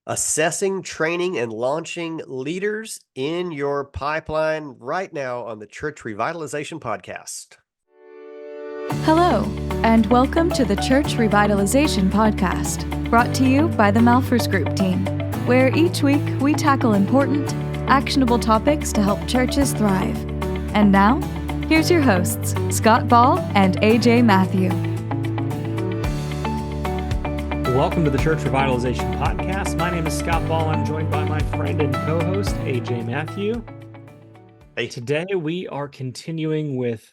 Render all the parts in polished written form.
Assessing, training, and launching leaders in your pipeline right now on the Church Revitalization Podcast. Hello, and welcome to the Church Revitalization Podcast, brought to you by the Malfers Group team, where each week we tackle important, actionable topics to help churches thrive. And now, here's your hosts, Scott Ball and A.J. Mathieu. Welcome to the Church Revitalization Podcast. My name is Scott Ball. I'm joined by my friend and co-host, A.J. Mathieu. Hey. Today we are continuing with,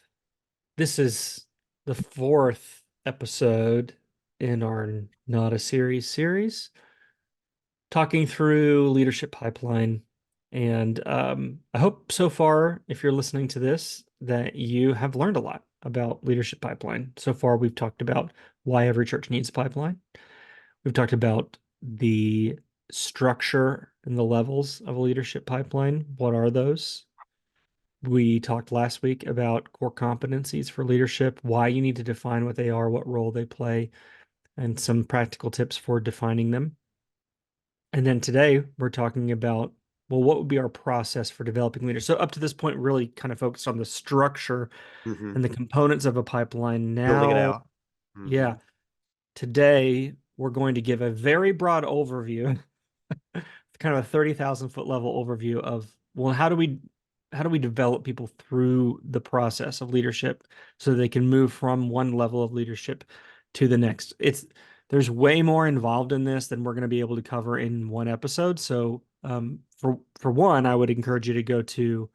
this is the fourth episode in our Not a series, talking through Leadership Pipeline. And I hope so far, if you're listening to this, that you have learned a lot about Leadership Pipeline. So far, we've talked about why every church needs a pipeline. We've talked about the structure and the levels of a leadership pipeline. What are those? We talked last week about core competencies for leadership, why you need to define what they are, what role they play, and some practical tips for defining them. And then today we're talking about, well, what would be our process for developing leaders? So up to this point, really kind of focused on the structure and the components of a pipeline. Now, Building it out. Yeah. Today, we're going to give a very broad overview, kind of a 30,000 foot level overview of, well, how do we develop people through the process of leadership so they can move from one level of leadership to the next? There's way more involved in this than we're going to be able to cover in one episode. So for one, I would encourage you to go to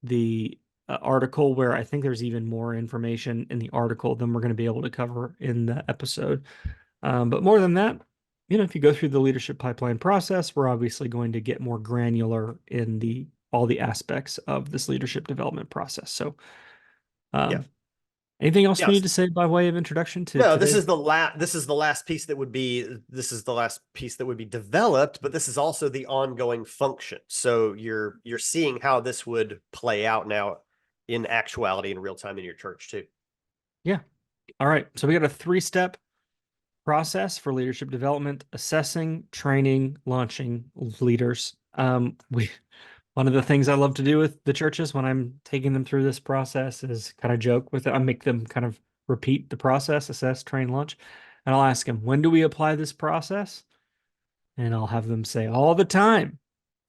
the article, where I think there's even more information in the article than we're going to be able to cover in the episode. But more than that, if you go through the leadership pipeline process, we're obviously going to get more granular in all the aspects of this leadership development process. So, anything else we need to say by way of introduction to? No, this is the last piece that would be developed, but this is also the ongoing function. So you're seeing how this would play out now in actuality in real time in your church too. Yeah. All right. So we got a 3-step process for leadership development: assessing, training, launching leaders. One of the things I love to do with the churches when I'm taking them through this process is kind of joke with it. I make them kind of repeat the process: assess, train, launch. And I'll ask them, when do we apply this process? And I'll have them say, all the time,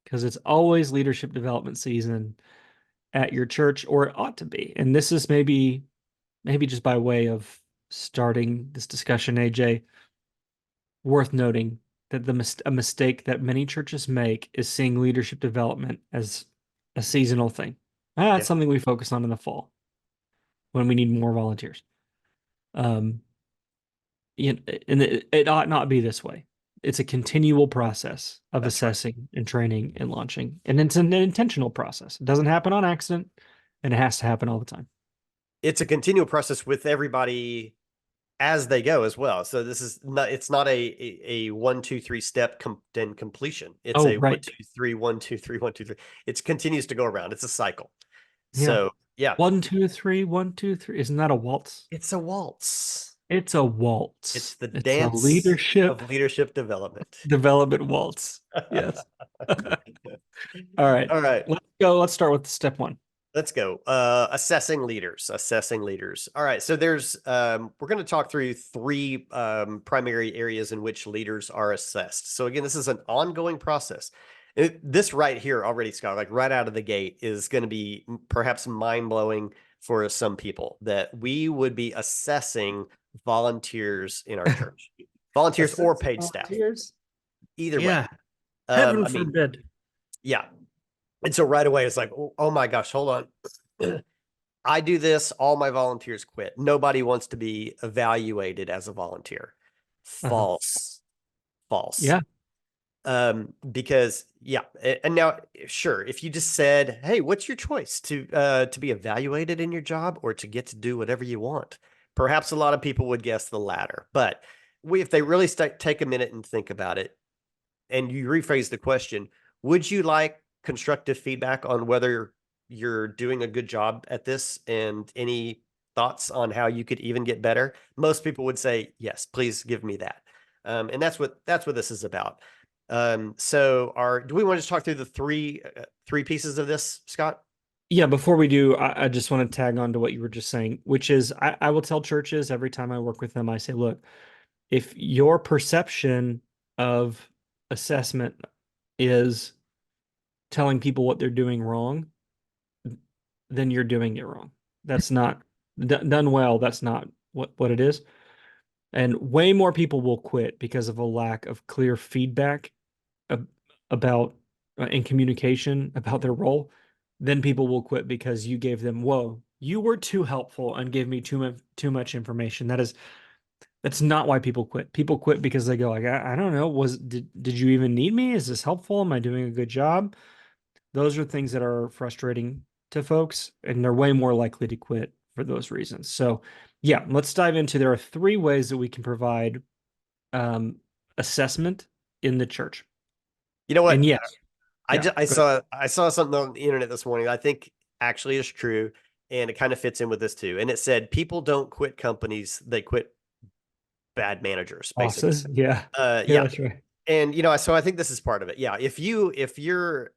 because it's always leadership development season at your church, or it ought to be. And this is maybe just by way of starting this discussion, AJ, worth noting that a mistake that many churches make is seeing leadership development as a seasonal thing. That's something we focus on in the fall when we need more volunteers. And it ought not be this way. It's a continual process of assessing and training and launching, and it's an intentional process. It doesn't happen on accident, and it has to happen all the time. It's a continual process with everybody as they go as well. So it's not a 1, 2, 3 step then completion. It's 1, 2, 3, 1, 2, 3, 1, 2, 3. It continues to go around. It's a cycle. So yeah. 1, 2, 3, 1, 2, 3. Isn't that a waltz? It's a waltz. It's a waltz. It's the dance of leadership development. Development waltz. Yes. All right. Let's go. Let's start with step 1. Let's go. Assessing leaders. All right. So we're going to talk through 3 primary areas in which leaders are assessed. So again, this is an ongoing process. This right here already, Scott, like right out of the gate, is going to be perhaps mind-blowing for some people, that we would be assessing volunteers in our church. Volunteers or paid staff. Either way. Heaven forbid. Yeah. And so right away, it's like, oh my gosh, hold on. I do this, all my volunteers quit. Nobody wants to be evaluated as a volunteer. False. Yeah. Because and now, sure, if you just said, hey, what's your choice, to be evaluated in your job or to get to do whatever you want? Perhaps a lot of people would guess the latter, but if they really take a minute and think about it, and you rephrase the question, would you like constructive feedback on whether you're doing a good job at this, and any thoughts on how you could even get better? Most people would say, yes, please give me that. And that's what this is about. Do we want to just talk through the three pieces of this, Scott? Yeah, before we do, I just want to tag on to what you were just saying, which is I will tell churches every time I work with them, I say, look, if your perception of assessment is telling people what they're doing wrong, then you're doing it wrong. That's not done well. That's not what it is. And way more people will quit because of a lack of clear feedback ab- about in communication about their role. Then people will quit because you gave them, whoa, you were too helpful and gave me too much information. That's not why people quit. People quit because they go like, I don't know, did you even need me? Is this helpful? Am I doing a good job? Those are things that are frustrating to folks, and they're way more likely to quit for those reasons. So, yeah, let's dive into. There are three ways that we can provide um, assessment in the church. You know And what? yes, yeah, go ahead. I saw something on the internet this morning. I think actually is true, and it kind of fits in with this too. And it said people don't quit companies; they quit bad managers, basically. Bosses, yeah, yeah, Yeah, that's right. and so I think this is part of it. Yeah, if you're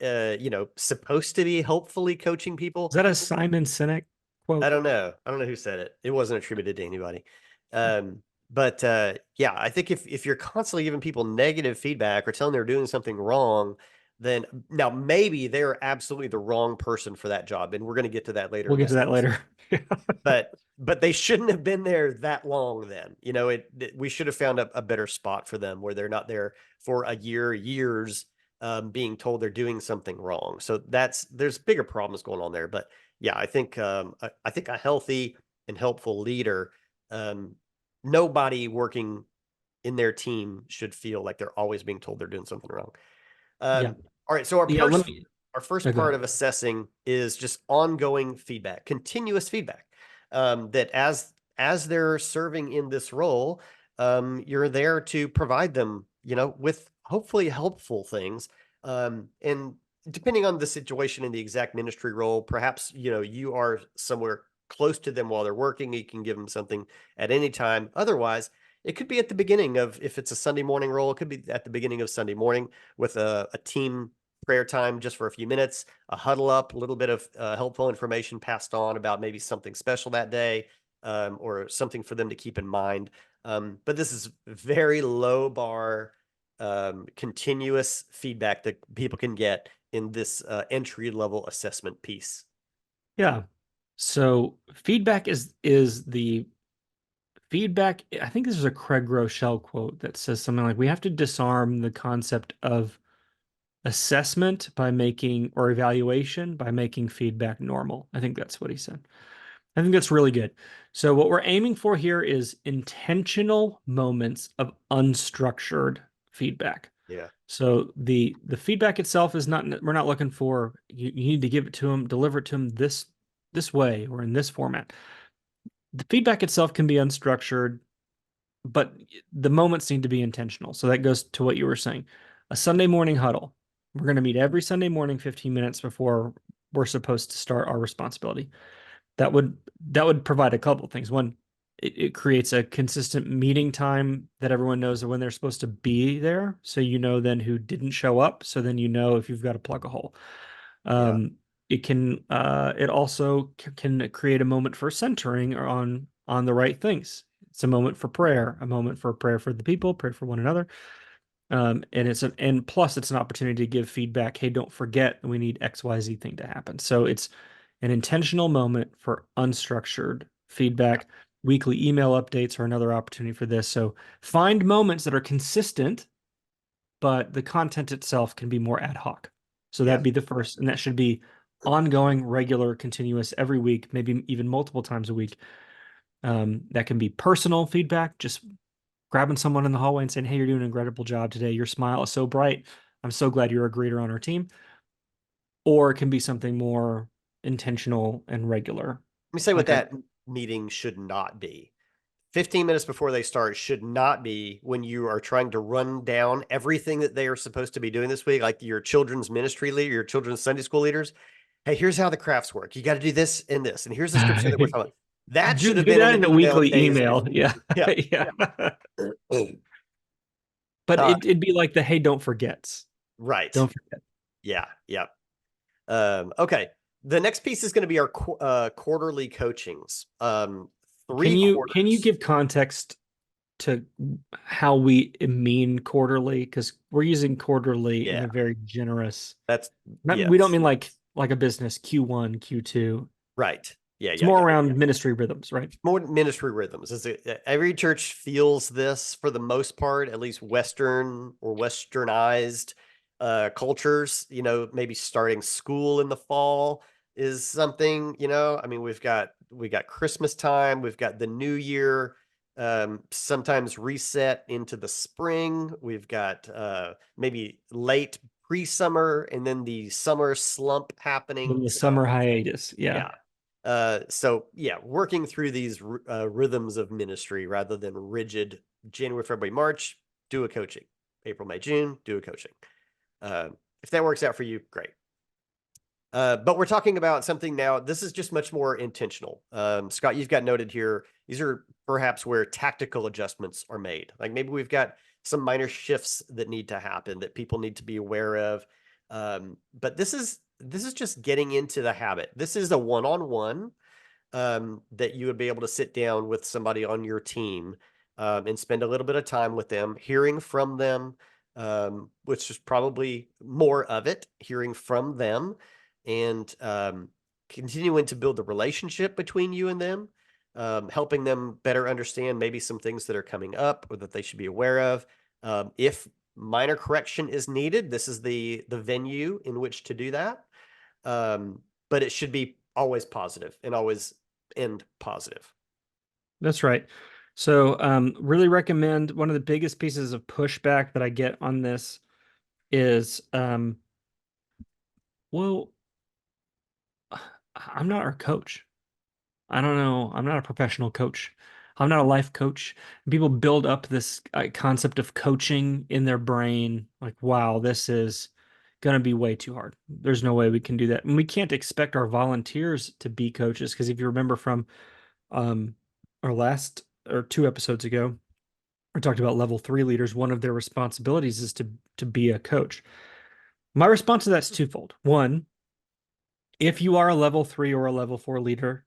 supposed to be hopefully coaching Is people, that a Simon Sinek I quote? don't know. I don't know who said it. It wasn't attributed to anybody. But yeah, I think if you're constantly giving people negative feedback or telling them they're doing something wrong, then now maybe they're absolutely the wrong person for that job, and we're going to get to that later We'll in get to this that episode. later. But they shouldn't have been there that long. Then we should have found a better spot for them where they're not there for a years, being told they're doing something wrong. So there's bigger problems going on there. But yeah, I think a healthy and helpful leader, um, nobody working in their team should feel like they're always being told they're doing something wrong. Yeah, All right, so yeah. Let me. our first Oh, go part ahead. of assessing is just ongoing feedback, continuous feedback. That as they're serving in this role, you're there to provide them, with hopefully helpful things. And depending on the situation and the exact ministry role, perhaps you are somewhere close to them while they're working. You can give them something at any time. Otherwise, it could be at the beginning of, if it's a Sunday morning role, it could be at the beginning of Sunday morning with a team prayer time just for a few minutes, a huddle up, a little bit of helpful information passed on about maybe something special that day, or something for them to keep in mind. But this is very low bar, continuous feedback that people can get in this entry level assessment piece. Yeah. So feedback is the feedback. I think this is a Craig Rochelle quote that says something like, "We have to disarm the concept of assessment by making or evaluation by making feedback normal." I think that's what he said. I think that's really good. So what we're aiming for here is intentional moments of unstructured feedback. Yeah. So the feedback itself is not, we're not looking for you need to give it to them, deliver it to them this way or in this format. The feedback itself can be unstructured, but the moments need to be intentional. So that goes to what you were saying. A Sunday morning huddle. We're going to meet every Sunday morning 15 minutes before we're supposed to start our responsibility. That would provide a couple of things. One, it creates a consistent meeting time that everyone knows when they're supposed to be there. So you know then who didn't show up. So then you know if you've got to plug a hole. Yeah. It also can create a moment for centering or on the right things. It's a moment for prayer, a moment for prayer for the people, pray for one another. And plus it's an opportunity to give feedback. Hey, don't forget we need XYZ thing to happen. So it's an intentional moment for unstructured Yeah. feedback. Weekly email updates are another opportunity for this. So find moments that are consistent, but the content itself can be more ad hoc. So Yeah. that'd be the first, and that should be ongoing, regular, continuous every week, maybe even multiple times a week. That can be personal feedback, just grabbing someone in the hallway and saying, "Hey, you're doing an incredible job today. Your smile is so bright. I'm so glad you're a greeter on our team." Or it can be something more intentional and regular. Let me say what Like a that meeting should not be. 15 minutes before they start should not be when you are trying to run down everything that they are supposed to be doing this week, like your children's ministry leader, your children's Sunday school leaders. Hey, here's how the crafts work. You got to do this and this, and here's the scripture that we're talking about. That should have do been in that the in a email weekly days email. before. Yeah. Yeah. Yeah. But Uh, it'd be like the hey, don't forgets. right. Don't forget. Yeah. Yeah. Okay. The next piece is going to be our quarterly coachings. Can Three you quarters. give context to how we mean quarterly? Because we're using quarterly in Yeah. a very generous. That's We don't yes. mean like a business Q1, Q2. Right. Yeah. It's Yeah. more Yeah. around ministry rhythms, right? More ministry rhythms. Every church feels this for the most part, at least Western or Westernized cultures. Maybe starting school in the fall is something. I mean, we got Christmas time, we've got the New Year. Sometimes reset into the spring. We've got maybe late pre-summer and then the summer slump happening. Then the So summer hiatus. Yeah. yeah. So yeah, working through these rhythms of ministry rather than rigid January, February, March, do a coaching. April, May, June, do a coaching. Uh, if that works out for you, great. But we're talking about something now. This is just much more intentional. Scott, you've got noted here. These are perhaps where tactical adjustments are made. Like maybe we've got some minor shifts that need to happen that people need to be aware of. But this is just getting into the habit. This is a one-on-one that you would be able to sit down with somebody on your team and spend a little bit of time with them, hearing from them, which is probably more of it, hearing from them and continuing to build the relationship between you and them, helping them better understand maybe some things that are coming up or that they should be aware of. If minor correction is needed, this is the venue in which to do that. But it should be always positive and always end positive. That's right. So, really recommend one of the biggest pieces of pushback that I get on this is, well, I'm not our coach. I don't know. I'm not a professional coach. I'm not a life coach. And people build up this concept of coaching in their brain. Like, wow, this is going to be way too hard. There's no way we can do that. And we can't expect our volunteers to be coaches because if you remember from um, our last or two episodes ago, we talked about level 3 leaders. One of their responsibilities is to be a coach. My response to that's twofold. One, if you are a level 3 or a level 4 leader,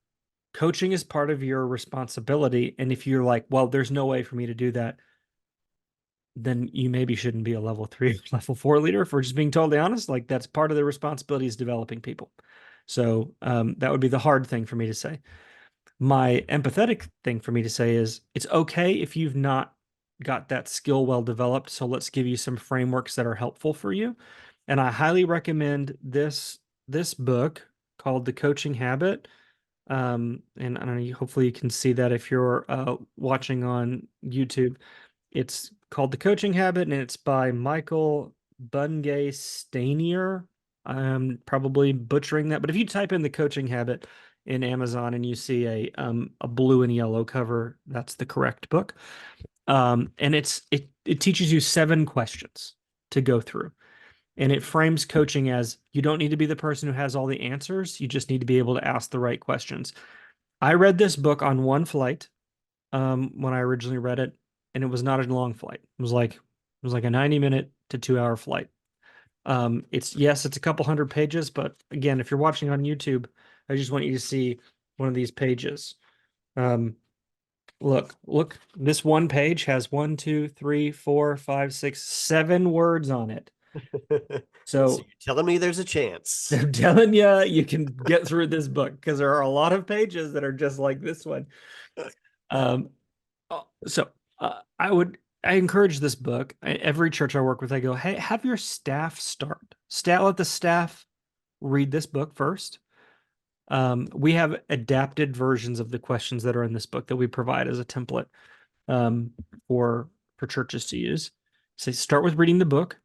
coaching is part of your responsibility. And if you're like, well, there's no way for me to do that, then you maybe shouldn't be a level 3 or level 4 leader. If we're just being totally honest, like that's part of the responsibility is developing people. So that would be the hard thing for me to say. My empathetic thing for me to say is it's okay if you've not got that skill well developed. So let's give you some frameworks that are helpful for you. And I highly recommend this book called The Coaching Habit. And I don't know, hopefully you can see that if you're watching on YouTube. It's called The Coaching Habit, and it's by Michael Bungay Stanier. I'm probably butchering that, but if you type in The Coaching Habit in Amazon and you see a blue and yellow cover, that's the correct book. And it teaches you 7 questions to go through. And it frames coaching as you don't need to be the person who has all the answers. You just need to be able to ask the right questions. I read this book on one flight when I originally read it, and it was not a long flight. It was like a 90-minute to 2-hour flight. It's a couple hundred pages, but again, if you're watching on YouTube, I just want you to see one of these pages. Look, this one page has 1, 2, 3, 4, 5, 6, 7 words on it. So So you're telling me there's a chance. I'm telling you, you can get through this book because there are a lot of pages that are just like this one. Um, so I encourage this book. Every church I work with, I go, hey, have your staff let the staff read this book first. We have adapted versions of the questions that are in this book that we provide as a template um, for churches to use. So start with reading the book.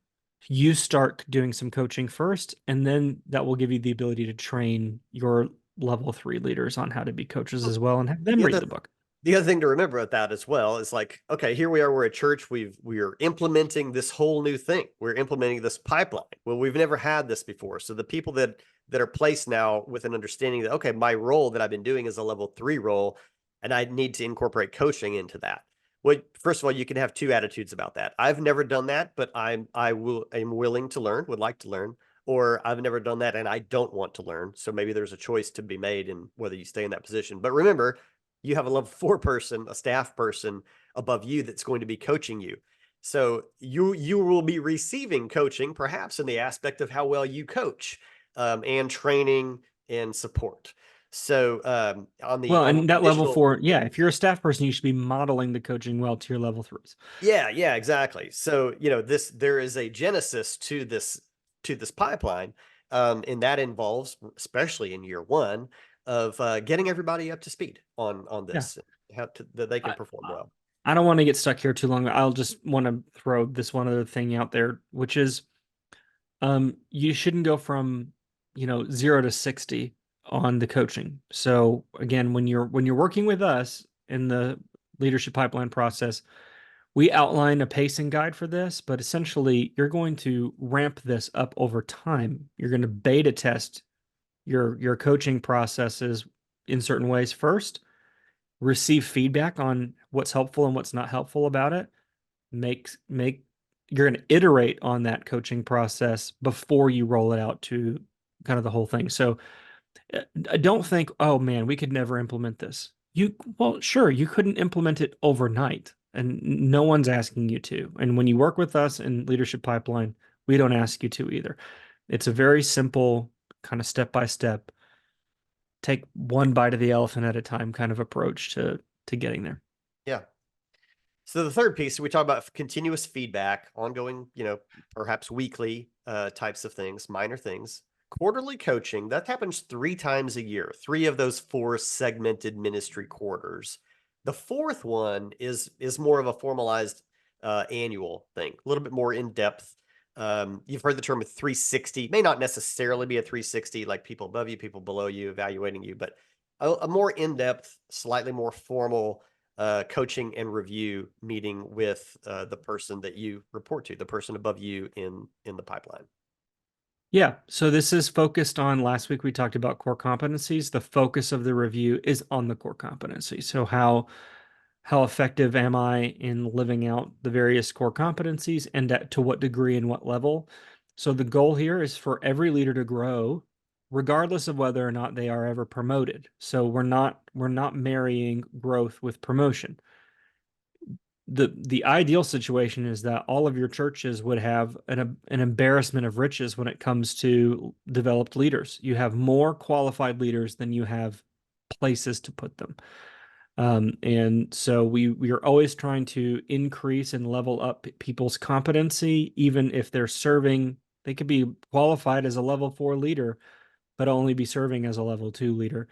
You start doing some coaching first, and then that will give you the ability to train your level 3 leaders on how to be coaches as well and have them The read other the book. the other thing to remember at that as well is like, okay, here we are, we're a church, we're implementing this whole new thing. We're implementing this pipeline. Well, we've never had this before. So the people that are placed now with an understanding that, okay, my role that I've been doing is a level 3 role, and I need to incorporate coaching into that. Well, first of all, you can have two attitudes about that. I've never done that, but I'm willing to learn, would like to learn, or I've never done that and I don't want to learn. So maybe there's a choice to be made in whether you stay in that position. But remember, you have a level 4 person, a staff person above you that's going to be coaching you. So you will be receiving coaching, perhaps in the aspect of how well you coach, and training and support. So Well, on the and that level additional. 4, yeah, if you're a staff person, you should be modeling the coaching well to your level 3s. Yeah, yeah, exactly. So, there is a genesis to this pipeline, and that involves, especially in year one, of getting everybody up to speed on Yeah. this, that they can I, perform well. I don't want to get stuck here too long. I'll just want to throw this one other thing out there, which is you shouldn't go from 0 to 60 on the coaching. So again, when you're working with us in the leadership pipeline process, we outline a pacing guide for this, but essentially you're going to ramp this up over time. You're going to beta test your coaching processes in certain ways first, receive feedback on what's helpful and what's not helpful about it, make you're going to iterate on that coaching process before you roll it out to kind of the whole thing. So I don't think, oh man, we could never implement this. Well, sure, you couldn't implement it overnight, and no one's asking you to. And when you work with us in Leadership Pipeline, we don't ask you to either. It's a very simple kind of step by step, take one bite of the elephant at a time kind of approach to getting there. Yeah. So the third piece, we talk about continuous feedback, ongoing, perhaps weekly types of things, minor things. Quarterly coaching, that happens 3 times a year, 3 of those 4 segmented ministry quarters. The fourth one is more of a formalized annual thing, a little bit more in depth. You've heard the term 360, may not necessarily be a 360 like people above you, people below you, evaluating you, but a more in depth, slightly more formal coaching and review meeting with the person that you report to, the person above you in the pipeline. Yeah, so this is focused on, last week we talked about core competencies. The focus of the review is on the core competencies. So how effective am I in living out the various core competencies, and to what degree and what level? So the goal here is for every leader to grow regardless of whether or not they are ever promoted. So we're not marrying growth with promotion. The ideal situation is that all of your churches would have an embarrassment of riches when it comes to developed leaders. You have more qualified leaders than you have places to put them. And so we are always trying to increase and level up people's competency, even if they're serving. They could be qualified as a level 4 leader, but only be serving as a level 2 leader.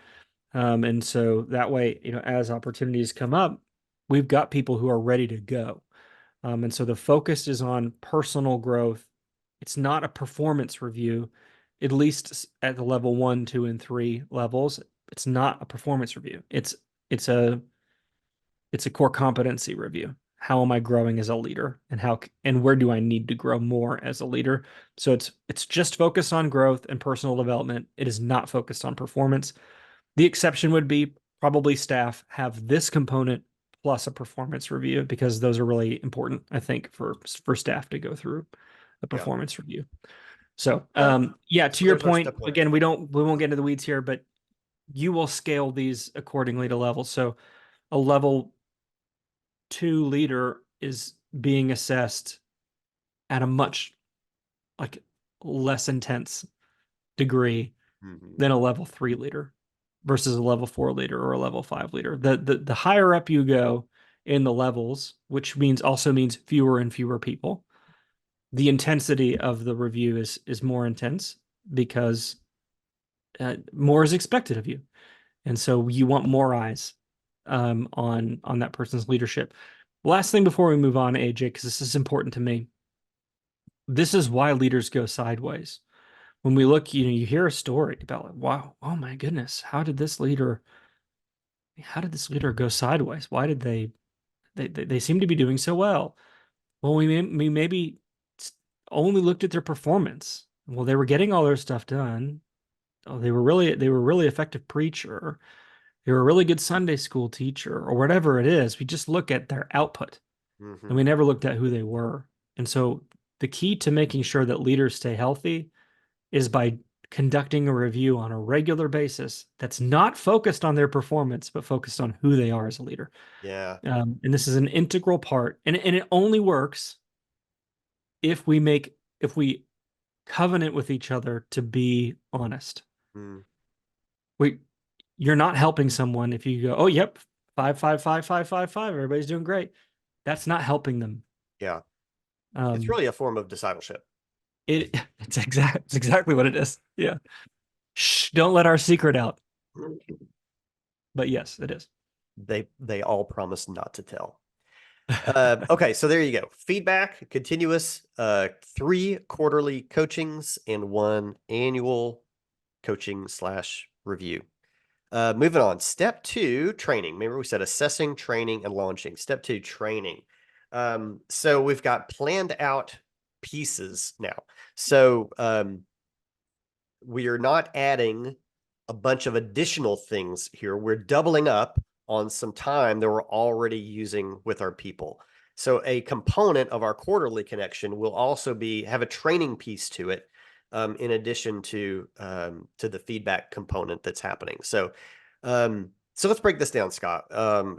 And so that way, as opportunities come up, we've got people who are ready to go. And so the focus is on personal growth. It's not a performance review, at least at the level 1, 2, and 3 levels. It's not a performance review. It's a core competency review. How am I growing as a leader, and where do I need to grow more as a leader? So it's just focused on growth and personal development. It is not focused on performance. The exception would be probably staff have this component plus a performance review, because those are really important, I think, for staff to go through a Yeah. performance review. So, Yeah. yeah, to So your there's our point, step 1. again, we won't get into the weeds here, but you will scale these accordingly to levels. So, a level 2 leader is being assessed at a much like less intense degree Mhm. than a level 3 leader versus a level 4 leader or a level 5 leader. The higher up you go in the levels, which also means fewer and fewer people, the intensity of the review is more intense, because more is expected of you, and so you want more eyes on that person's leadership. Last thing before we move on, AJ, because this is important to me. This is why leaders go sideways. When we look, you hear a story about, like, wow, oh my goodness, how did this leader go sideways? Why did they seem to be doing so well? Well, we maybe only looked at their performance. Well, they were getting all their stuff done. Oh, they were really effective preacher. They were a really good Sunday school teacher or whatever it is. We just look at their output and Hmm. we never looked at who they were. And so the key to making sure that leaders stay healthy is by conducting a review on a regular basis that's not focused on their performance, but focused on who they are as a leader. Yeah. And this is an integral part, and it only works if we covenant with each other to be honest. Mm. We You're not helping someone if you go, oh yep, 5 5 5 5 5 5, everybody's doing great. That's not helping them. Yeah. It's Um, really a form of discipleship. it's exactly what it is. Yeah. Shh, don't let our secret out. But yes, it is. They all promise not to tell. Okay, so there you go. Feedback, continuous, 3 quarterly coachings and 1 annual coaching slash review. Moving on. Step 2, training. Remember we said assessing, training, and launching. Step 2, training. So we've got planned out pieces now. So we are not adding a bunch of additional things here. We're doubling up on some time that we're already using with our people. So a component of our quarterly connection will also have a training piece to it, in addition to the feedback component that's happening. So let's break this down, Scott. Yeah,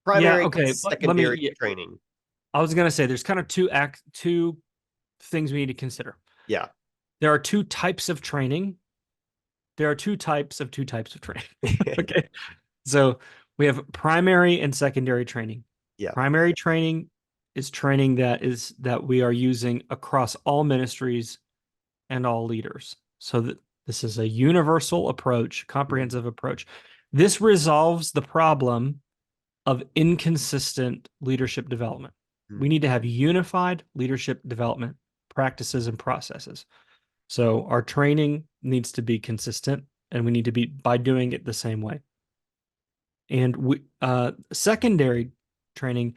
Primary, okay. Let secondary me training. I was gonna say there's kind of two things we need to consider. Yeah. There are two types of training. There are two types of training. Okay. So we have primary and secondary training. Yeah. Primary training is training that we are using across all ministries and all leaders. So that this is a universal approach, Mhm. comprehensive approach. This resolves the problem of inconsistent leadership development. We Mhm. need to have unified leadership development practices and processes. So our training needs to be consistent and we need to be by doing it the same way. And secondary training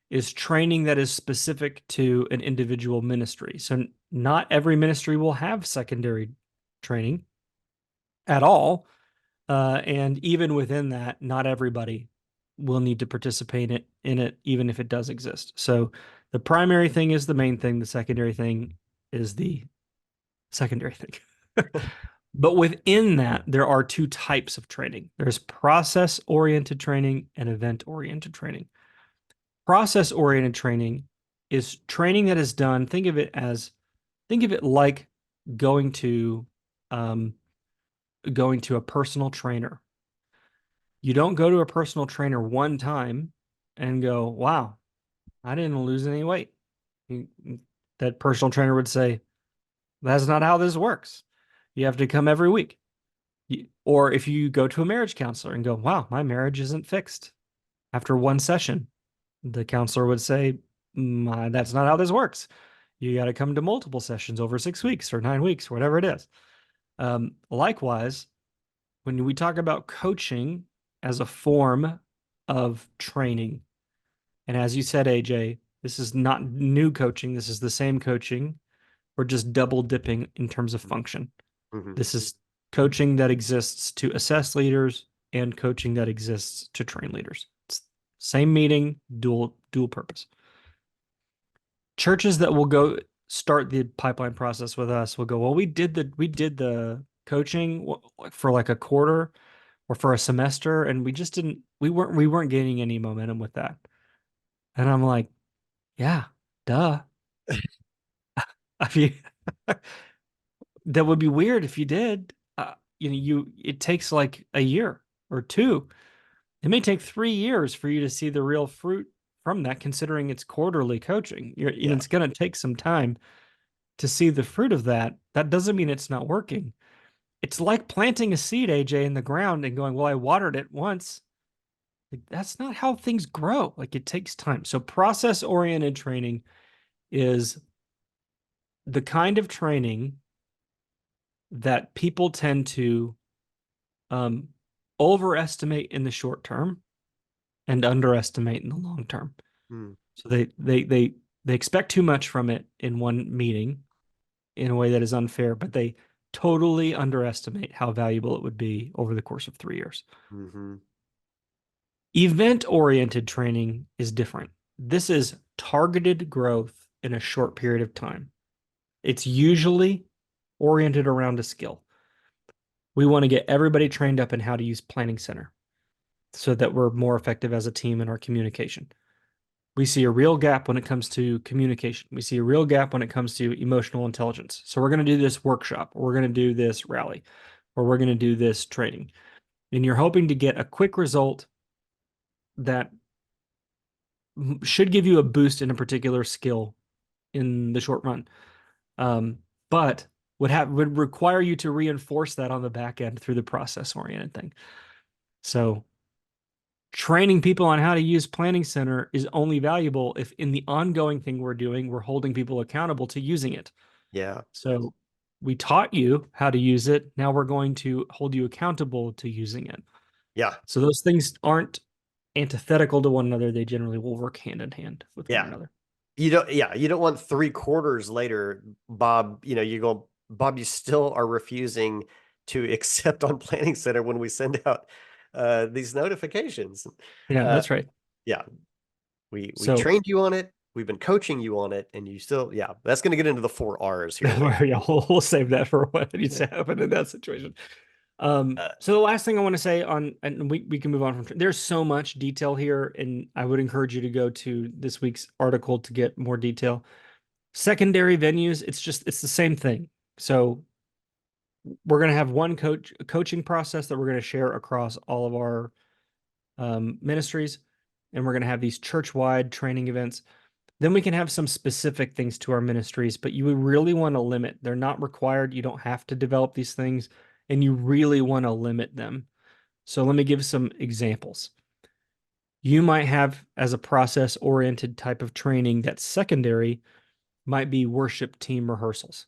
is training that is specific to an individual ministry. So not every ministry will have secondary training at all. And even within that, not everybody will need to participate in it, even if it does exist. So the primary thing is the main thing. The secondary thing is the secondary thing. But within that, there are two types of training. There's process oriented training and event oriented training. Process oriented training is training that is done. Think of it like going to um, going to a personal trainer. You don't go to a personal trainer one time and go, wow, I didn't lose any weight. That personal trainer would say, that's not how this works. You have to come every week. Or if you go to a marriage counselor and go, wow, my marriage isn't fixed after one session, the counselor would say, that's not how this works. You got to come to multiple sessions over 6 weeks or 9 weeks, whatever it is. Likewise, when we talk about coaching as a form of training, and as you said, AJ, this is not new coaching. This is the same coaching. We're just double dipping in terms of function. Mhm. This is coaching that exists to assess leaders and coaching that exists to train leaders. It's same meeting, dual purpose. Churches that will go start the pipeline process with us will go, well, we did the coaching for like a quarter or for a semester, and we weren't gaining any momentum with that. And I'm like, yeah, duh. I mean, that would be weird if you did. It takes like a year or two. It may take 3 years for you to see the real fruit from that, considering it's quarterly coaching. Yeah. It's going to take some time to see the fruit of that. That doesn't mean it's not working. It's like planting a seed, AJ, in the ground and going, well, I watered it once. Like, that's not how things grow. Like it takes time. So process oriented training is the kind of training that people tend to um, overestimate in the short term and underestimate in the long term. Mm. So they expect too much from it in one meeting in a way that is unfair, but totally underestimate how valuable it would be over the course of 3 years. Mm-hmm. Event-oriented training is different. This is targeted growth in a short period of time. It's usually oriented around a skill. We want to get everybody trained up in how to use Planning Center so that we're more effective as a team in our communication. We see a real gap when it comes to communication. We see a real gap when it comes to emotional intelligence. So we're going to do this workshop, or we're going to do this rally, or we're going to do this training. And you're hoping to get a quick result that should give you a boost in a particular skill in the short run. But would require you to reinforce that on the back end through the process oriented thing. So training people on how to use Planning Center is only valuable if in the ongoing thing we're doing, we're holding people accountable to using it. Yeah. So we taught you how to use it. Now we're going to hold you accountable to using it. Yeah. So those things aren't antithetical to one another. They generally will work hand in hand with one Yeah. another. You don't want 3 quarters later, Bob, Bob, you still are refusing to accept on Planning Center when we send out these notifications. Yeah, Uh, that's right. yeah, we So trained you on it. We've been coaching you on it, and you still, yeah, that's going to get into the 4 R's here later. yeah, we'll save that for what needs to happen in that situation. Uh, So the last thing I want to say on, and we can move on from, there's so much detail here, and I would encourage you to go to this week's article to get more detail. Secondary venues, it's the same thing. So we're going to have one coaching process that we're going to share across all of our ministries, and we're going to have these church-wide training events. Then we can have some specific things to our ministries, but you really want to limit. They're not required. You don't have to develop these things, and you really want to limit them. So let me give some examples. You might have, as a process-oriented type of training that's secondary, might be worship team rehearsals.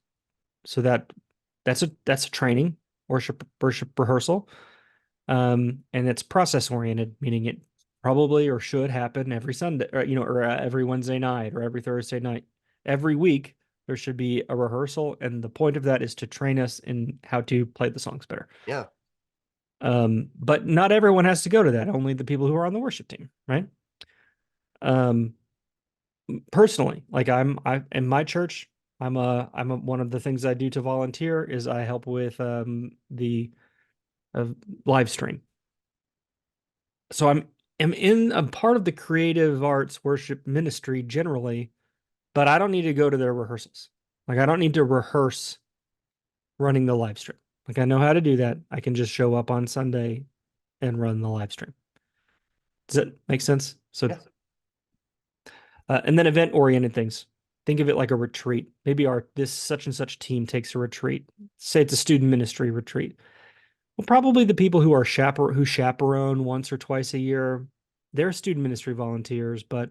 So that's a training, worship rehearsal. And it's process-oriented, meaning it probably or should happen every Sunday, or every Wednesday night or every Thursday night. Every week there should be a rehearsal, and the point of that is to train us in how to play the songs better. yeah. But not everyone has to go to that. Only the people who are on the worship team, right? Personally, like I in my church, one of the things I do to volunteer is I help with the live stream. So am in a part of the creative arts worship ministry generally, but I don't need to go to their rehearsals. Like I don't need to rehearse running the live stream. Like I know how to do that. I can just show up on Sunday and run the live stream. Does that make sense? So, Yeah. And then event-oriented things. Think of it like a retreat. Maybe this such and such team takes a retreat. Say it's a student ministry retreat. Well, probably the people who chaperone once or twice a year, they're student ministry volunteers, but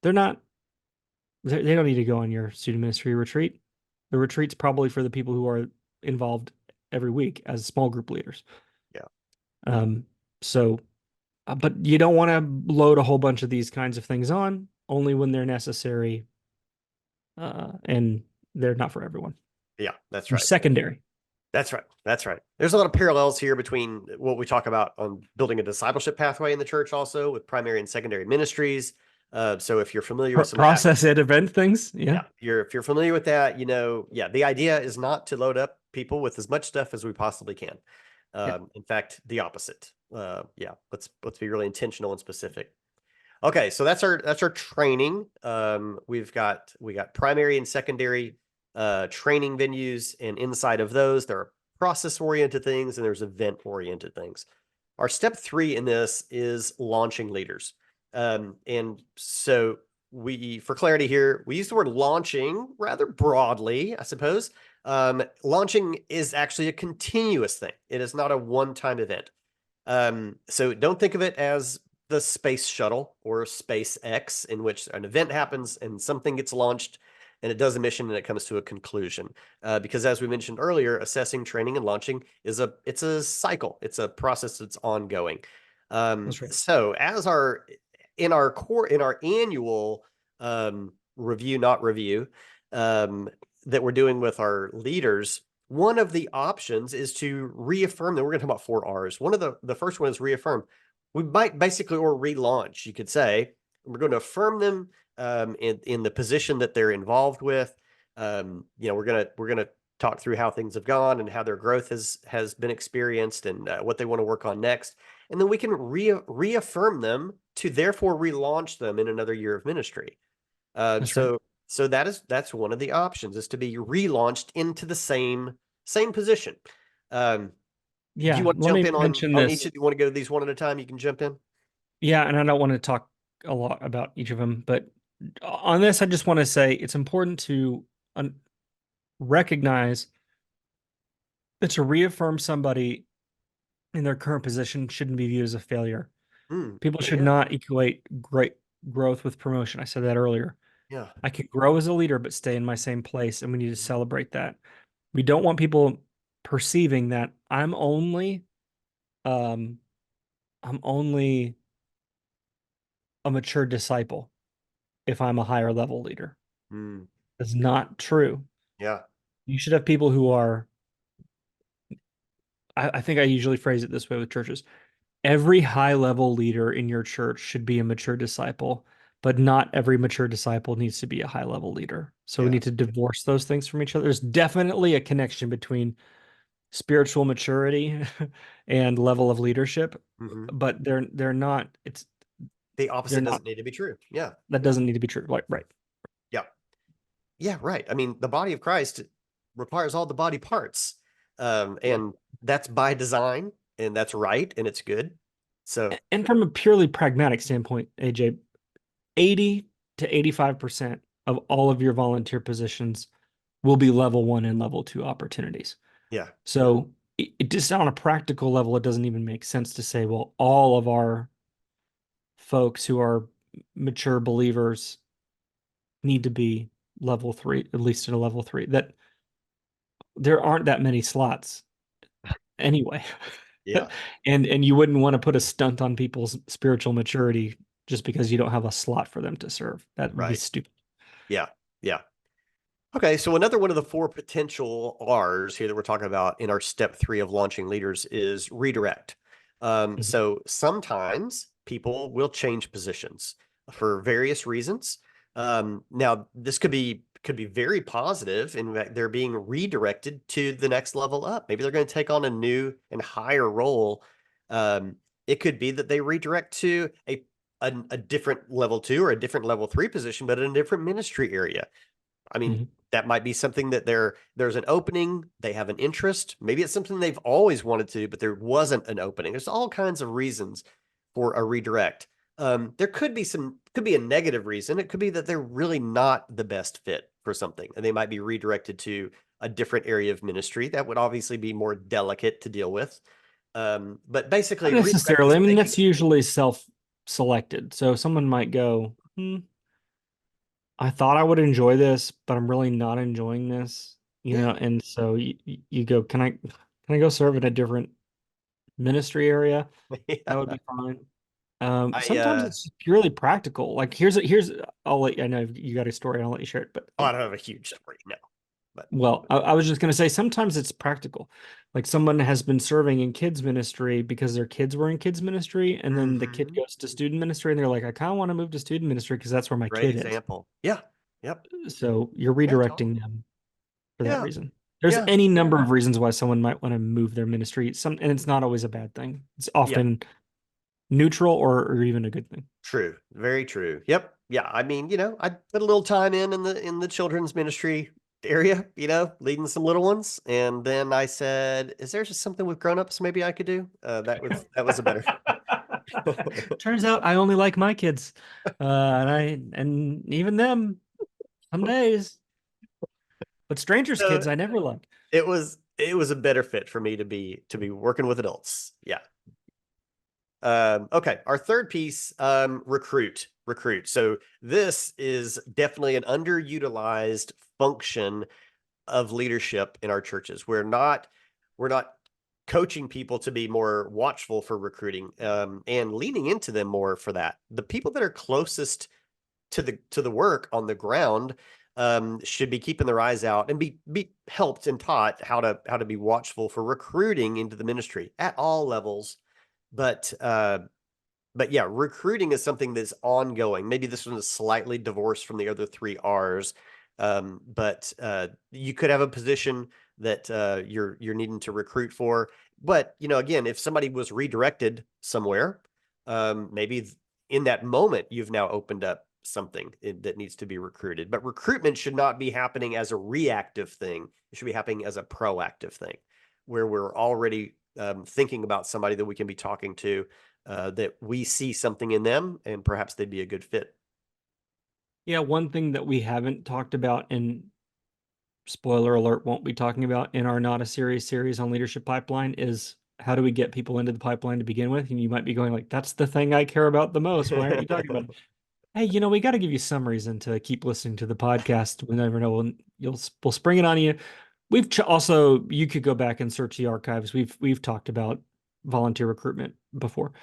they're not. They don't need to go on your student ministry retreat. The retreat's probably for the people who are involved every week as small group leaders. Yeah. So, but you don't want to load a whole bunch of these kinds of things on, only when they're necessary, and they're not for everyone. Yeah, that's They're right. secondary. That's right. That's right. There's a lot of parallels here between what we talk about on building a discipleship pathway in the church, also with primary and secondary ministries. So if you're familiar with some of that, Process and event things. Yeah. if you're familiar with that, the idea is not to load up people with as much stuff as we possibly can. Yeah. In fact, the opposite. Let's be really intentional and specific. Okay, so that's our training. We got primary and secondary training venues, and inside of those, there are process-oriented things and there's event-oriented things. Our step 3 in this is launching leaders. And so for clarity here, we use the word launching rather broadly, I suppose. Launching is actually a continuous thing. It is not a one-time event. So don't think of it as the space shuttle or SpaceX, in which an event happens and something gets launched and it does a mission and it comes to a conclusion. Because as we mentioned earlier, assessing, training, and launching it's a cycle. It's a process that's ongoing. That's right. So in our annual review, not review, that we're doing with our leaders, one of the options is to reaffirm that we're going to talk about 4 R's. One of the first one is reaffirm. We might basically, or relaunch, you could say. We're going to affirm them in the position that they're involved with. We're gonna talk through how things have gone and how their growth has been experienced and what they want to work on next. And then we can reaffirm them to therefore relaunch them in another year of ministry. Um, That's right. so so that's one of the options, is to be relaunched into the same position. Um, do you Yeah, want to let jump me in mention on each this. of you? Want to go these one at a time? You can jump in. Yeah, and I don't want to talk a lot about each of them, but on this, I just want to say it's important to recognize that to reaffirm somebody in their current position shouldn't be viewed as a failure. People should Yeah, not equate great growth with promotion. I said that earlier. yeah. I can grow as a leader, but stay in my same place, and we need to Mhm. celebrate that. We don't want people perceiving that um, I'm only a mature disciple if I'm a higher level leader. Mm, That's not true. yeah. You should have people who are, I think I usually phrase it this way with churches. Every high level leader in your church should be a mature disciple, but not every mature disciple needs to be a high level leader. So we Yeah. need to divorce those things from each other. There's definitely a connection between spiritual maturity and level of leadership, Hmm. but they're not, The they're opposite not, doesn't need to be true. Yeah. that doesn't need to be true. Like, right. Yeah. Yeah. Right. I mean, the body of Christ requires all the body parts, Yeah. and that's by design, and that's right, and it's good. So And from a purely pragmatic standpoint, AJ, 80 to 85% of all of your volunteer positions will be level one and level two opportunities. yeah. So it just on a practical level, it doesn't even make sense to say, well, all of our folks who are mature believers need to be level three, at least in a level three. That there aren't that many slots anyway. Yeah. And you wouldn't want to put a stunt on people's spiritual maturity just because you don't have a slot for them to serve. That would be Right. stupid. Yeah. Yeah. Okay, so another one of the 4 potential R's here that we're talking about in our step 3 of launching leaders is redirect. Mhm. So sometimes people will change positions for various reasons. Now, this could be very positive in that they're being redirected to the next level up. Maybe they're going to take on a new and higher role. Um, it could be that they redirect to a different level 2 or a different level 3 position, but in a different ministry area. I mean, Mhm. that might be something that there's an opening, they have an interest. Maybe it's something they've always wanted to, but there wasn't an opening. There's all kinds of reasons for a redirect. There could be a negative reason. It could be that they're really not the best fit for something, and they might be redirected to a different area of ministry that would obviously be more delicate to deal with. But Not basically, redirect necessarily. is I mean, taking. that's usually self-selected. So someone might go, I thought I would enjoy this, but I'm really not enjoying this, Yeah. and so you go, can I go serve in a different ministry area? That would Yeah. be fine. I Sometimes it's purely practical. Like here's I'll let you, I know you got a story, I'll let you share it, but I don't have a huge story, no, but well, I was just gonna say sometimes it's practical. Like someone has been serving in kids ministry because their kids were in kids ministry, and then the kid Mhm. goes to student ministry, and they're like, I kind of want to move to student ministry because that's where my Great kid is. example. Yeah. Yep. So you're Yeah, totally. redirecting them for that Yeah. reason. There's Yeah. any number of reasons why someone might want to move their ministry. And it's not always a bad thing. It's Yeah. often neutral or even a good thing. True. Very true. Yep. Yeah. I mean, I put a little time in the children's ministry area, leading some little ones. And then I said, is there just something with grown-ups maybe I could do? That was a better. Turns out I only like my kids, and even them some days, but strangers' So kids I never like. it was a better fit for me to be working with adults. Yeah. Okay, our third piece, recruit. So this is definitely an underutilized function of leadership in our churches. We're not coaching people to be more watchful for recruiting, and leaning into them more for that. The people that are closest to the work on the ground, should be keeping their eyes out and be helped and taught how to be watchful for recruiting into the ministry at all levels. But but yeah, recruiting is something that's ongoing. Maybe this one is slightly divorced from the other three R's. But you could have a position that you're needing to recruit for. But again, if somebody was redirected somewhere, maybe in that moment you've now opened up something that needs to be recruited. But recruitment should not be happening as a reactive thing. It should be happening as a proactive thing, where we're already thinking about somebody that we can be talking to, that we see something in them and perhaps they'd be a good fit. Yeah, one thing that we haven't talked about, and spoiler alert, won't be talking about in our Not a Serious series on Leadership Pipeline, is how do we get people into the pipeline to begin with? And you might be going like, that's the thing I care about the most. Why aren't you talking about it? Hey, we got to give you some reason to keep listening to the podcast. We never know when we'll spring it on you. Also, you could go back and search the archives. We've talked about volunteer recruitment before.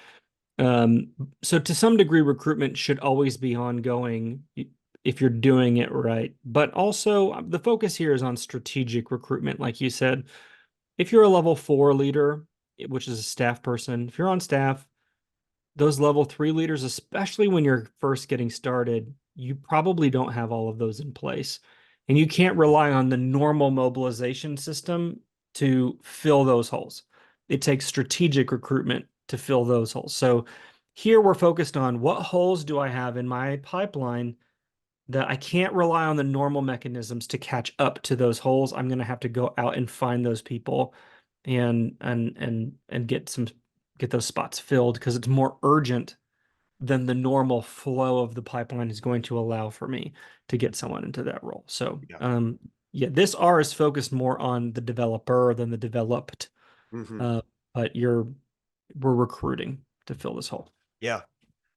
So to some degree, recruitment should always be ongoing if you're doing it right. But also, the focus here is on strategic recruitment, like you said. If you're a level 4 leader, which is a staff person, if you're on staff, those level 3 leaders, especially when you're first getting started, you probably don't have all of those in place. And you can't rely on the normal mobilization system to fill those holes. It takes strategic recruitment to fill those holes. So here we're focused on what holes do I have in my pipeline that I can't rely on the normal mechanisms to catch up to those holes. I'm going to have to go out and find those people and get those spots filled because it's more urgent than the normal flow of the pipeline is going to allow for me to get someone into that role. So, Yeah. yeah, this R is focused more on the developer than the developed, Mm-hmm. but we're recruiting to fill this hole. Yeah.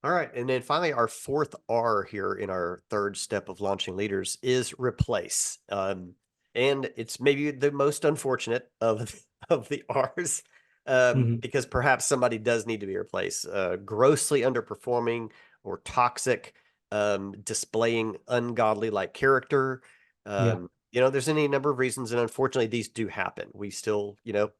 All right. And then finally, our fourth R here in our third step of launching leaders is replace. And it's maybe the most unfortunate of of the R's, Mhm. because perhaps somebody does need to be replaced. Grossly underperforming or toxic, displaying ungodly like character. Yeah. There's any number of reasons, and unfortunately, these do happen. We still,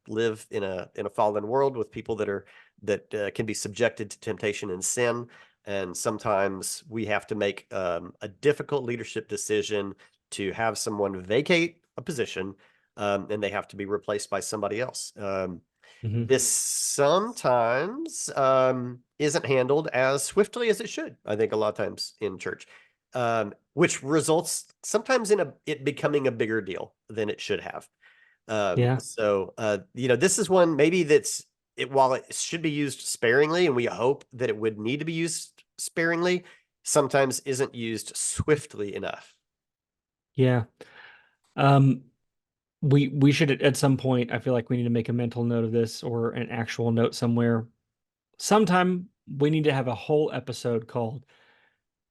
live in a fallen world with people that can be subjected to temptation and sin. And sometimes we have to make a difficult leadership decision to have someone vacate a position, and they have to be replaced by somebody else. Mhm. This sometimes isn't handled as swiftly as it should, I think, a lot of times in church, which results sometimes in it becoming a bigger deal than it should have. Yeah. This is one maybe while it should be used sparingly, and we hope that it would need to be used sparingly, sometimes isn't used swiftly enough. Yeah. Um, we should at some point, I feel like we need to make a mental note of this or an actual note somewhere. Sometime we need to have a whole episode called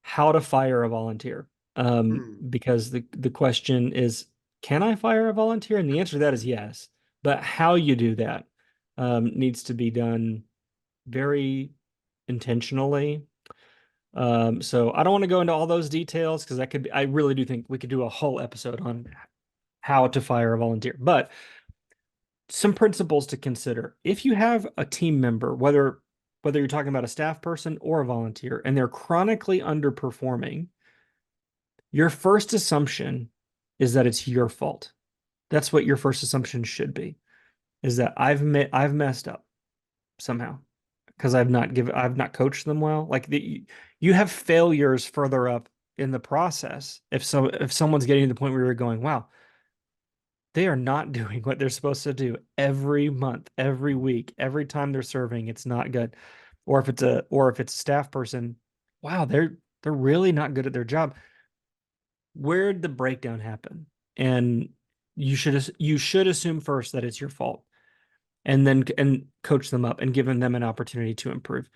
How to Fire a Volunteer. Hmm. Because the question is, can I fire a volunteer? And the answer to that is yes. But how you do that needs to be done very intentionally. So I don't want to go into all those details because I really do think we could do a whole episode on how to fire a volunteer. But some principles to consider. If you have a team member, whether you're talking about a staff person or a volunteer, and they're chronically underperforming, your first assumption is that it's your fault. That's what your first assumption should be, is that I've messed up somehow because I've not coached them well. You have failures further up in the process. If someone's getting to the point where you're going, wow, they are not doing what they're supposed to do every month, every week, every time they're serving, it's not good. Or if it's a staff person, wow, they're really not good at their job. Where'd the breakdown happen? And you should assume first that it's your fault, and then coach them up and giving them an opportunity to improve.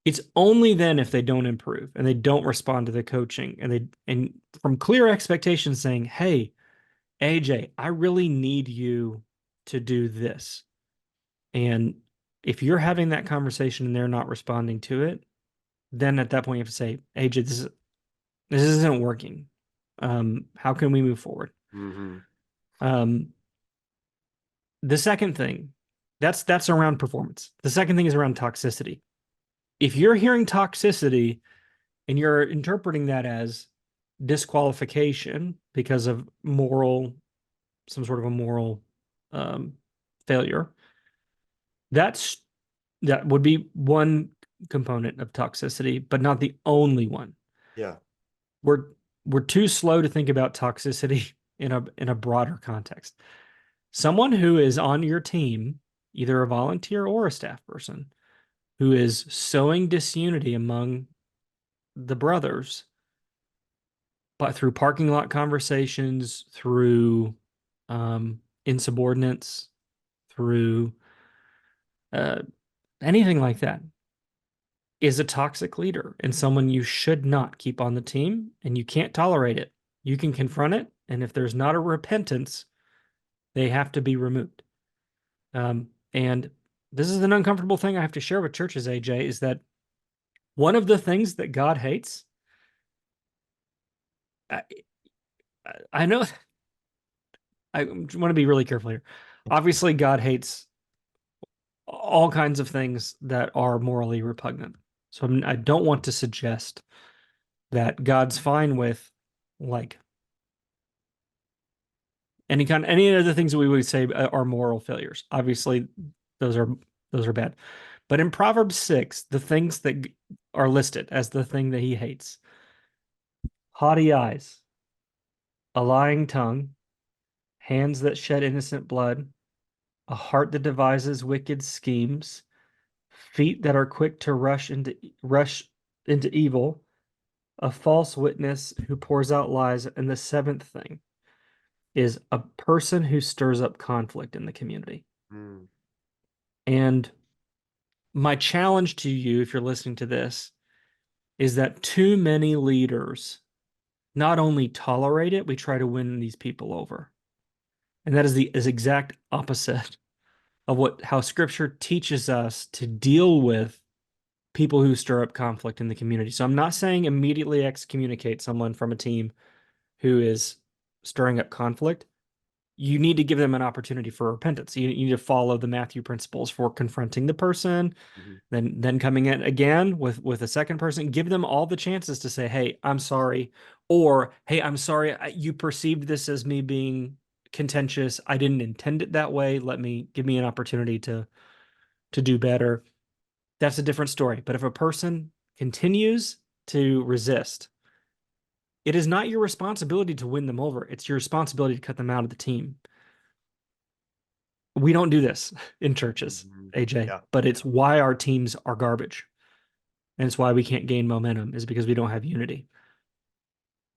It's only then if they don't improve and they don't respond to the coaching and from clear expectations saying, hey, AJ, I really need you to do this. And if you're having that conversation and they're not responding to it, then at that point you have to say, AJ, this isn't working. How can we move forward? Mm-hmm. Um, the second thing, that's around performance. The second thing is around toxicity. If you're hearing toxicity and you're interpreting that as disqualification because of some sort of a moral um, failure, that's that would be one component of toxicity, but not the only one. Yeah. We're we're too slow to think about toxicity in a broader context. Someone who is on your team, either a volunteer or a staff person, who is sowing disunity among the brothers, but through parking lot conversations, through insubordinates, through uh, anything like that, is a toxic leader and someone you should not keep on the team, and you can't tolerate it. You can confront it, and if there's not a repentance, they have to be removed. And this is an uncomfortable thing I have to share with churches, AJ, is that one of the things that God hates, I, I know, I want to be really careful here. Obviously, God hates all kinds of things that are morally repugnant. So I don't want to suggest that God's fine with like any of the things that we would say are moral failures. Obviously, those are those are bad. But in Proverbs 6, the things that are listed as the thing that he hates: haughty eyes, a lying tongue, hands that shed innocent blood, a heart that devises wicked schemes, feet that are quick to rush into evil, a false witness who pours out lies, and the seventh thing is a person who stirs up conflict in the community. Mm. And my challenge to you, if you're listening to this, is that too many leaders not only tolerate it, we try to win these people over. And that is the exact opposite of how scripture teaches us to deal with people who stir up conflict in the community. So I'm not saying immediately excommunicate someone from a team who is stirring up conflict. You need to give them an opportunity for repentance. You need to follow the Matthew principles for confronting the person, Mm-hmm. then coming in again with a second person. Give them all the chances to say, "Hey, I'm sorry," or "Hey, I'm sorry. You perceived this as me being contentious. I didn't intend it that way. Give me an opportunity to do better." That's a different story. But if a person continues to resist, it is not your responsibility to win them over. It's your responsibility to cut them out of the team. We don't do this in churches, Mm-hmm. AJ, Yeah. but it's why our teams are garbage. And it's why we can't gain momentum, is because we don't have unity.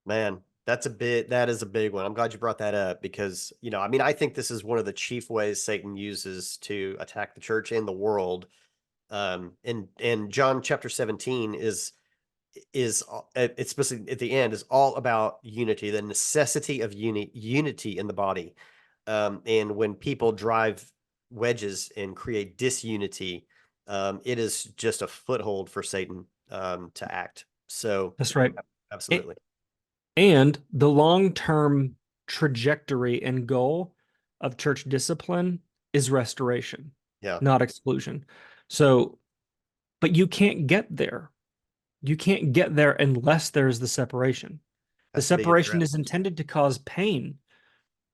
Man, that is a big one. I'm glad you brought that up because, I mean, I think this is one of the chief ways Satan uses to attack the church and the world. And John chapter 17 it's especially at the end is all about unity, the necessity of unity in the body. And when people drive wedges and create disunity, it is just a foothold for Satan to act. So That's right. absolutely. And the long-term trajectory and goal of church discipline is restoration, Yeah. not exclusion. So, but you can't get there. You can't get there unless there's the separation. The Has to be separation is addressed. intended to cause pain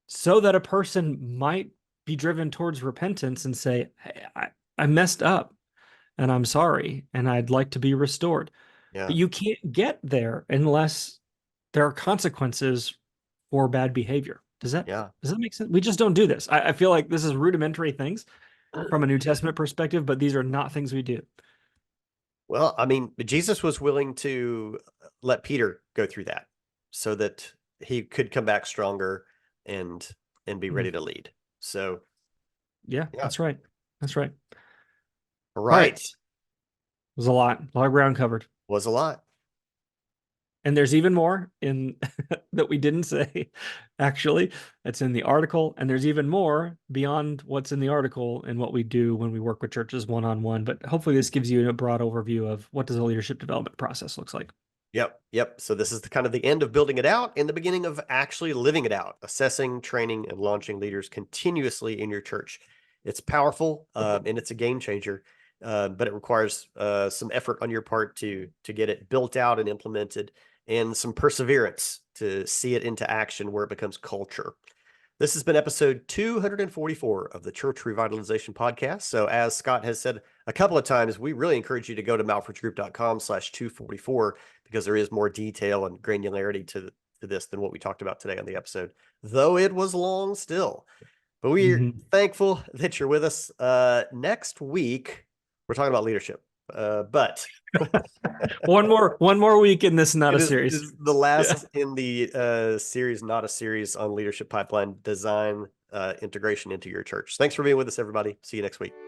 so that a person might be driven towards repentance and say, "Hey, I messed up and I'm sorry and I'd like to be restored." But Yeah. you can't get there unless there are consequences for bad behavior. Yeah. Does that make sense? We just don't do this. I feel like this is rudimentary things from a New Testament perspective, but these are not things we do. Well, I mean, Jesus was willing to let Peter go through that so that he could come back stronger and be Mm. ready to lead. So, Yeah, yeah. that's right. That's right. All right. Right. It was a lot of ground covered. Was a lot. And there's even more in that we didn't say, actually. That's in the article. And there's even more beyond what's in the article and what we do when we work with churches one-on-one. But hopefully this gives you a broad overview of what does a leadership development process looks like. Yep. So this is the kind of the end of building it out and the beginning of actually living it out, assessing, training, and launching leaders continuously in your church. It's powerful, and it's a game changer, but it requires some effort on your part to get it built out and implemented, and some perseverance to see it into action where it becomes culture. This has been episode 244 of the Church Revitalization Podcast. So as Scott has said a couple of times, we really encourage you to go to malfordsgroup.com/244 because there is more detail and granularity to this than what we talked about today on the episode, though it was long still. But we're thankful that you're with us. Next week, we're talking about leadership. But one more week in this not it a is, series. is the last in the series, not a series, on leadership pipeline design integration into your church. Thanks for being with us, everybody. See you next week.